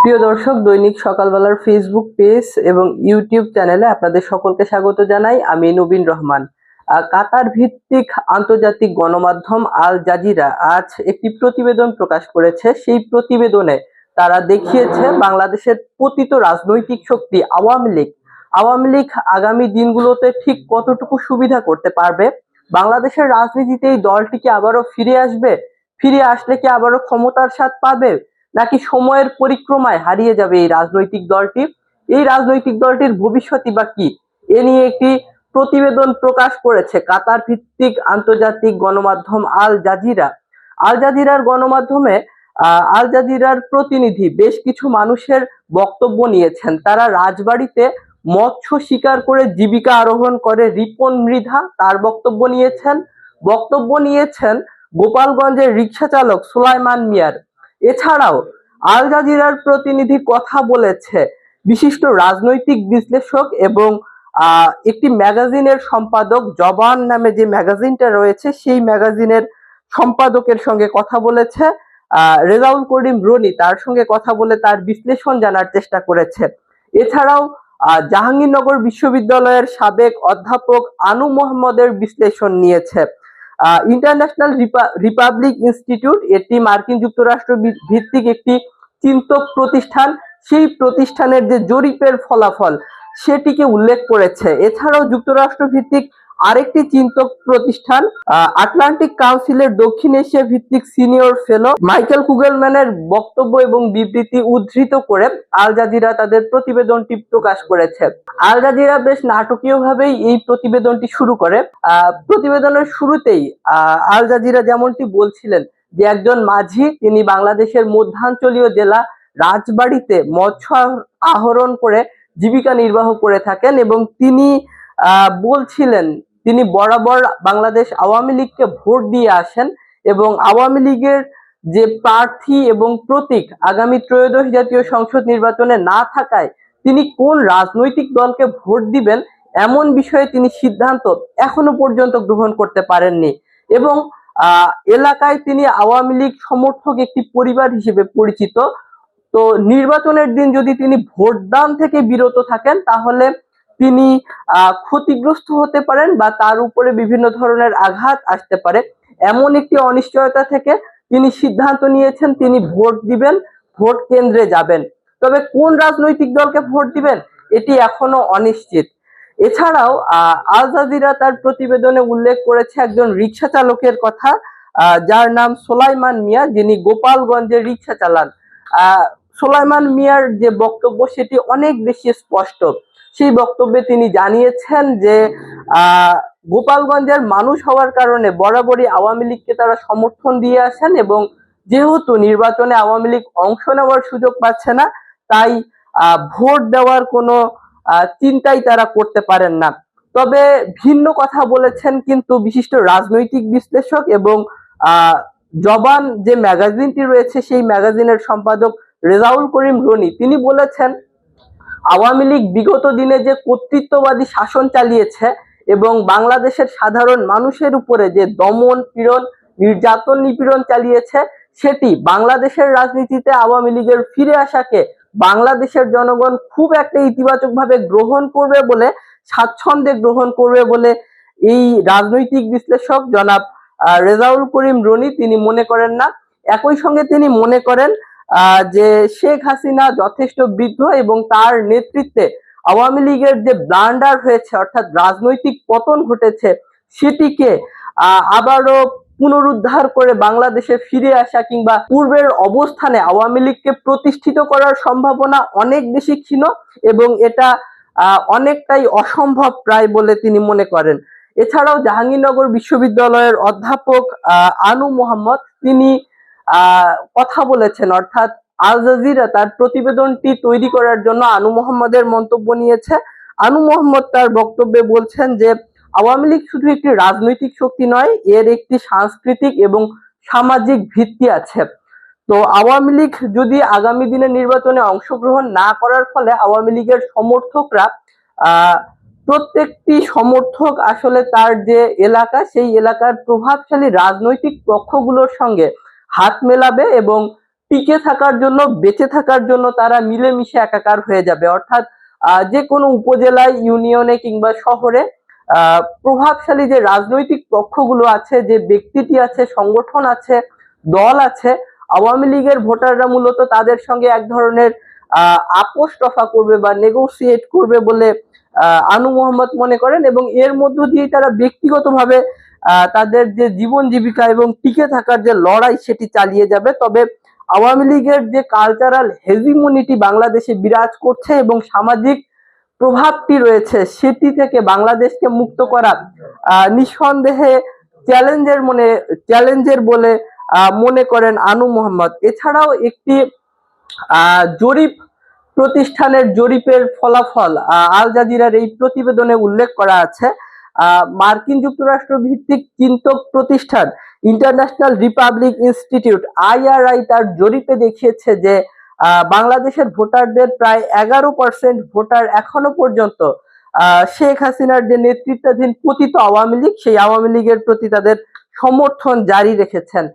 প্রিয় দর্শক, দৈনিক সকালবেলার ফেসবুক পেজ এবং ইউটিউব চ্যানেলে আপনাদের সকলকে স্বাগত জানাই। আমি নবীন রহমান। কাতার ভিত্তিক আন্তর্জাতিক গণমাধ্যম আল জাজিরা আজ একটি প্রতিবেদন প্রকাশ করেছে। সেই প্রতিবেদনে তারা দেখিয়েছে বাংলাদেশের পতিত রাজনৈতিক শক্তি আওয়ামী লীগ আগামী দিনগুলোতে ঠিক কতটুকু সুবিধা করতে পারবে। বাংলাদেশের রাজনীতিতে এই দলটি কি আবারও ফিরে আসবে? ফিরে আসলে কি আবারও ক্ষমতার স্বাদ পাবে, নাকি সময়ের পরিক্রমায় হারিয়ে যাবে এই রাজনৈতিক দলটি? এই রাজনৈতিক দলটির ভবিষ্যৎই বা কি? এ নিয়ে একটি প্রতিবেদন প্রকাশ করেছে কাতার ভিত্তিক আন্তর্জাতিক গণমাধ্যম আল জাজিরার গণমাধ্যমে আল জাজিরার প্রতিনিধি বেশ কিছু মানুষের বক্তব্য নিয়েছেন। তারা রাজবাড়িতে মৎস্য শিকার করে জীবিকা আরোহণ করে রিপন মৃধা, তার বক্তব্য নিয়েছেন গোপালগঞ্জের রিকশা চালক সুলাইমান মিয়ার। এছাড়াও আল জাজিরার প্রতিনিধি কথা বলেছে বিশিষ্ট রাজনৈতিক বিশ্লেষক এবং একটি ম্যাগাজিনের সম্পাদক, জবান নামে যে ম্যাগাজিনটা রয়েছে সেই ম্যাগাজিনের সম্পাদকের সঙ্গে কথা বলেছে। রেজাউল করিম রনি তার সঙ্গে কথা বলে তার বিশ্লেষণ জানার চেষ্টা করেছে। এছাড়াও জাহাঙ্গীরনগর বিশ্ববিদ্যালয়ের সাবেক অধ্যাপক আনু মোহাম্মদের বিশ্লেষণ নিয়েছে। ইন্টারন্যাশনাল রিপাবলিক ইনস্টিটিউট, এটি মার্কিন যুক্তরাষ্ট্র ভিত্তিক একটি চিন্তক প্রতিষ্ঠান। সেই প্রতিষ্ঠানের যে জরিপের ফলাফল সেটিকে উল্লেখ করেছে। এছাড়াও যুক্তরাষ্ট্র ভিত্তিক আরেকটি চিন্তক প্রতিষ্ঠান আটলান্টিক কাউন্সিলের দক্ষিণ এশিয়া ভিত্তিক সিনিয়র ফেলো মাইকেল কুগেলম্যানের বক্তব্য এবং বিবৃতি উদ্ধৃত করে আল জাজিরা তাদের প্রতিবেদনটি প্রকাশ করেছে। আল জাজিরা বেশ নাটকীয়ভাবেই এই প্রতিবেদনটি শুরু করে। প্রতিবেদনের শুরুতেই আল জাজিরা যেমনটি বলছিলেন যে একজন মাঝি, তিনি বাংলাদেশের মধ্যাঞ্চলীয় জেলা রাজবাড়িতে মৎস্য আহরণ করে জীবিকা নির্বাহ করে থাকেন এবং তিনি বলছিলেন তিনি বরাবর বাংলাদেশ আওয়ামী লীগকে ভোট দিয়ে আসেন এবং আওয়ামী লীগের যে প্রার্থী এবং প্রতীক আগামী ত্রয়োদশ জাতীয় সংসদ নির্বাচনে না থাকায় তিনি কোন রাজনৈতিক দলকে ভোট দিবেন এমন বিষয়ে তিনি সিদ্ধান্ত এখনো পর্যন্ত গ্রহণ করতে পারেননি এবং এলাকায় তিনি আওয়ামী লীগ সমর্থক একটি পরিবার হিসেবে পরিচিত। তো নির্বাচনের দিন যদি তিনি ভোটদান থেকে বিরত থাকেন তাহলে তিনি ক্ষতিগ্রস্ত হতে পারেন বা তার উপরে বিভিন্ন ধরনের আঘাত আসতে পারে। এমন একটি অনিশ্চয়তা থেকে তিনি সিদ্ধান্ত নিয়েছেন তিনি ভোট দিবেন, ভোট কেন্দ্রে যাবেন। তবে কোন রাজনৈতিক দলকে ভোট দিবেন এটি এখনো অনিশ্চিত। এছাড়াও আল জাজিরা তার প্রতিবেদনে উল্লেখ করেছে একজন রিকশা চালকের কথা, যার নাম সুলাইমান মিয়া, যিনি গোপালগঞ্জে রিকশা চালান। সুলাইমান মিয়ার যে বক্তব্য সেটি অনেক বেশি স্পষ্ট। সেই বক্তব্যে তিনি জানিয়েছেন যে গোপালগঞ্জের মানুষ হওয়ার কারণে বরাবরই আওয়ামী লীগকে তারা সমর্থন দিয়ে আসেন এবং যেহেতু নির্বাচনে আওয়ামী লীগ অংশ নেওয়ার সুযোগ পাচ্ছে না, তাই ভোট দেওয়ার কোনো চিন্তাই তারা করতে পারেন না। তবে ভিন্ন কথা বলেছেন কিন্তু বিশিষ্ট রাজনৈতিক বিশ্লেষক এবং জবান যে ম্যাগাজিনটি রয়েছে সেই ম্যাগাজিনের সম্পাদক রেজাউল করিম রনি। তিনি বলেছেন আওয়ামী লীগ বিগত দিনে যে কর্তৃত্ববাদী শাসন চালিয়েছে এবং বাংলাদেশের সাধারণ মানুষের উপরে যে দমন পীড়ন, নির্যাতন নিপীড়ন চালিয়েছে, সেটি বাংলাদেশের রাজনীতিতে আওয়ামী লীগের ফিরে আসাকে বাংলাদেশের জনগণ খুব একটা ইতিবাচকভাবে গ্রহণ করবে বলে, স্বাচ্ছন্দ্যে গ্রহণ করবে বলে এই রাজনৈতিক বিশ্লেষক জনাব রেজাউল করিম রনি তিনি মনে করেন না। একই সঙ্গে তিনি মনে করেন যে শেখ হাসিনা যথেষ্ট বৃদ্ধ এবং তার নেতৃত্বে আওয়ামী লীগের যে ব্লান্ডার হয়েছে অর্থাৎ রাজনৈতিক পতন ঘটেছে সেটিকে আবারও পুনরুদ্ধার করে বাংলাদেশে ফিরে আসা কিংবা পূর্বের অবস্থানে আওয়ামী লীগকে প্রতিষ্ঠিত করার সম্ভাবনা অনেক বেশি ক্ষীণ এবং এটা অনেকটাই অসম্ভব প্রায় বলে তিনি মনে করেন। এছাড়াও জাহাঙ্গীরনগর বিশ্ববিদ্যালয়ের অধ্যাপক আনু মোহাম্মদ তিনি কথা বলেছেন, অর্থাৎ আল জাজিরা তার প্রতিবেদনটি তৈরি করার জন্য আনু মোহাম্মদের মন্তব্য নিয়েছে। আনু মোহাম্মদ তার বক্তব্যে বলছেন যে আওয়ামী লীগ শুধু একটি রাজনৈতিক শক্তি নয়, এর একটি সাংস্কৃতিক এবং সামাজিক ভিত্তি আছে। তো আওয়ামী লীগ যদি আগামী দিনে নির্বাচনে অংশগ্রহণ না করার ফলে আওয়ামী লীগের সমর্থকরা প্রত্যেকটি সমর্থক আসলে তার যে এলাকা সেই এলাকার প্রভাবশালী রাজনৈতিক পক্ষগুলোর সঙ্গে হাত মেলাবে এবং টিকে থাকার জন্য, বেঁচে থাকার জন্য তারা মিলেমিশে একাকার হয়ে যাবে। অর্থাৎ যে কোনো উপজেলায়, ইউনিয়নে কিংবা শহরে প্রভাবশালী যে রাজনৈতিক পক্ষগুলো আছে, যে ব্যক্তিটি আছে, সংগঠন আছে, দল আছে, আওয়ামী লীগের ভোটাররা মূলত তাদের সঙ্গে এক ধরনের আপোষ রফা করবে বা নেগোসিয়েট করবে বলে আনু মোহাম্মদ মনে করেন, এবং এর মধ্য দিয়ে তারা ব্যক্তিগতভাবে তাদের যে জীবন জীবিকা এবং টিকে থাকার যে লড়াই সেটি চালিয়ে যাবে। তবে আওয়ামী লীগের যে কালচারাল হেজিমনিটি বাংলাদেশে বিরাজ করছে এবং সামাজিক প্রভাবটি রয়েছে, সেটি থেকে বাংলাদেশকে মুক্ত করা নিঃসন্দেহে চ্যালেঞ্জের বলে মনে করেন আনু মোহাম্মদ। এছাড়াও একটি জরিপ প্রতিষ্ঠানের জরিপের ফলাফল আল জাজিরার এই প্রতিবেদনে উল্লেখ করা আছে। মার্কিন যুক্তরাষ্ট্র ভিত্তিক চিন্তক প্রতিষ্ঠান ইন্টারন্যাশনাল রিপাবলিক ইনস্টিটিউট IRI তার জরিপে দেখিয়েছে যে বাংলাদেশের ভোটারদের প্রায় 11% ভোটার এখনো পর্যন্ত শেখ হাসিনার যে নেতৃত্বাধীন পতিত আওয়ামী লীগ, সেই আওয়ামী লীগের প্রতি তাদের সমর্থন জারি রেখেছেন।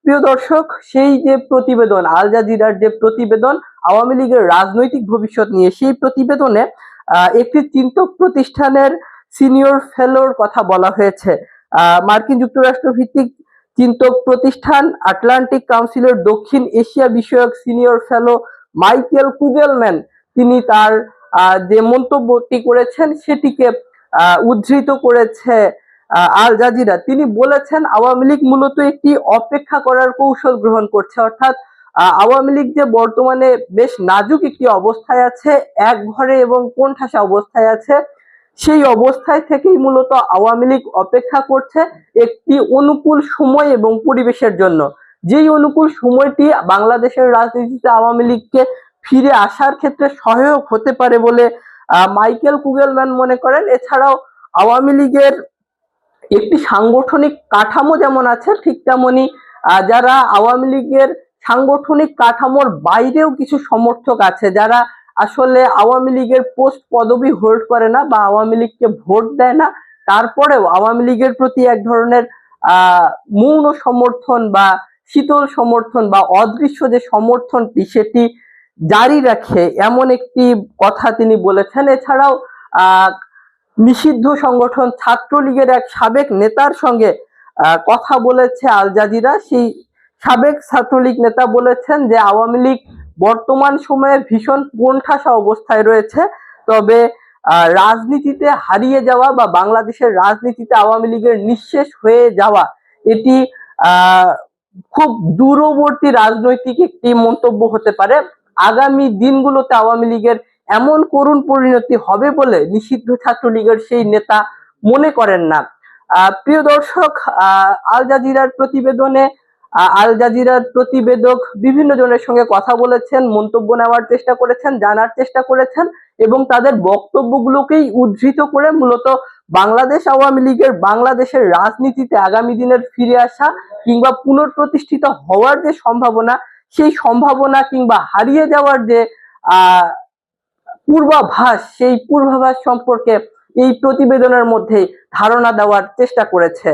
প্রিয় দর্শক, সেই যে প্রতিবেদন, আল জাজিরার যে প্রতিবেদন আওয়ামী লীগের রাজনৈতিক ভবিষ্যৎ নিয়ে, সেই প্রতিবেদনে একটি চিন্তক প্রতিষ্ঠানের সিনিয়র ফেলোর কথা বলা হয়েছে। মার্কিন যুক্তরাষ্ট্র ভিত্তিক চিন্তক প্রতিষ্ঠান আটলান্টিক কাউন্সিলের দক্ষিণ এশিয়া বিষয়ক সিনিয়র ফেলো মাইকেল কুগেলম্যান, তিনি তার যে মন্তব্যটি করেছেন সেটিকে উদ্ধৃত করেছে আল জাজিরা। তিনি বলেছেন, আওয়ামী লীগ মূলত একটি অপেক্ষা করার কৌশল গ্রহণ করছে। অর্থাৎ আওয়ামী লীগ যে বর্তমানে বেশ নাজুক একটি অবস্থায় আছে, এক ঘরে এবং কোণঠাসা অবস্থায় আছে, সেই অবস্থায় থেকেই মূলত আওয়ামী লীগ অপেক্ষা করছে একটি অনুকূল সময় এবং পরিবেশের জন্য, যেই অনুকূল সময়টি বাংলাদেশের রাজনীতিতে আওয়ামী লীগকে ফিরে আসার ক্ষেত্রে সহায়ক হতে পারে বলে মাইকেল কুগেলম্যান মনে করেন। এছাড়াও আওয়ামী লীগের একটি সাংগঠনিক কাঠামো যেমন আছে, ঠিক তেমনি যারা আওয়ামী লীগের সাংগঠনিক কাঠামোর বাইরেও কিছু সমর্থক আছে, যারা আসলে আওয়ামী লীগের পোস্ট পদবি হোল্ড করে না বা আওয়ামী লীগকে ভোট দেয় না, তারপরেও আওয়ামী লীগের প্রতি এক ধরনের মৌন সমর্থন বা শীতল সমর্থন বা অদৃশ্য যে সমর্থনটি সেটি জারি রাখে, এমন একটি কথা তিনি বলেছেন। এছাড়াও নিষিদ্ধ সংগঠন ছাত্রলীগের এক সাবেক নেতার সঙ্গে কথা বলেছে আল জাজিরা। সেই সাবেক ছাত্রলীগ নেতা বলেছেন যে আওয়ামী লীগ বর্তমান সময়ে ভীষণ কোণঠাসা অবস্থায় রয়েছে, তবে রাজনীতিতে হারিয়ে যাওয়া বা বাংলাদেশের রাজনীতিতে আওয়ামী লীগের নিঃশেষ হয়ে যাওয়া, এটি খুব দূরবর্তী রাজনৈতিক একটি মন্তব্য হতে পারে। আগামী দিনগুলোতে আওয়ামী লীগের এমন করুণ পরিণতি হবে বলে নিষিদ্ধ ছাত্রলীগের সেই নেতা মনে করেন না। প্রিয় দর্শক, আল জাজিরার প্রতিবেদনে আল জাজিরার প্রতিবেদক বিভিন্ন জনের সঙ্গে কথা বলেছেন, মন্তব্য নেওয়ার চেষ্টা করেছেন, জানার চেষ্টা করেছেন এবং তাদের বক্তব্যগুলোকেই উদ্ধৃত করে মূলত বাংলাদেশ আওয়ামী লীগের বাংলাদেশের রাজনীতিতে আগামী দিনের ফিরে আসা কিংবা পুনঃপ্রতিষ্ঠিত হওয়ার যে সম্ভাবনা, সেই সম্ভাবনা কিংবা হারিয়ে যাওয়ার যে পূর্বাভাস, সেই পূর্বাভাস সম্পর্কে এই প্রতিবেদনের মধ্যে ধারণা দেওয়ার চেষ্টা করেছে।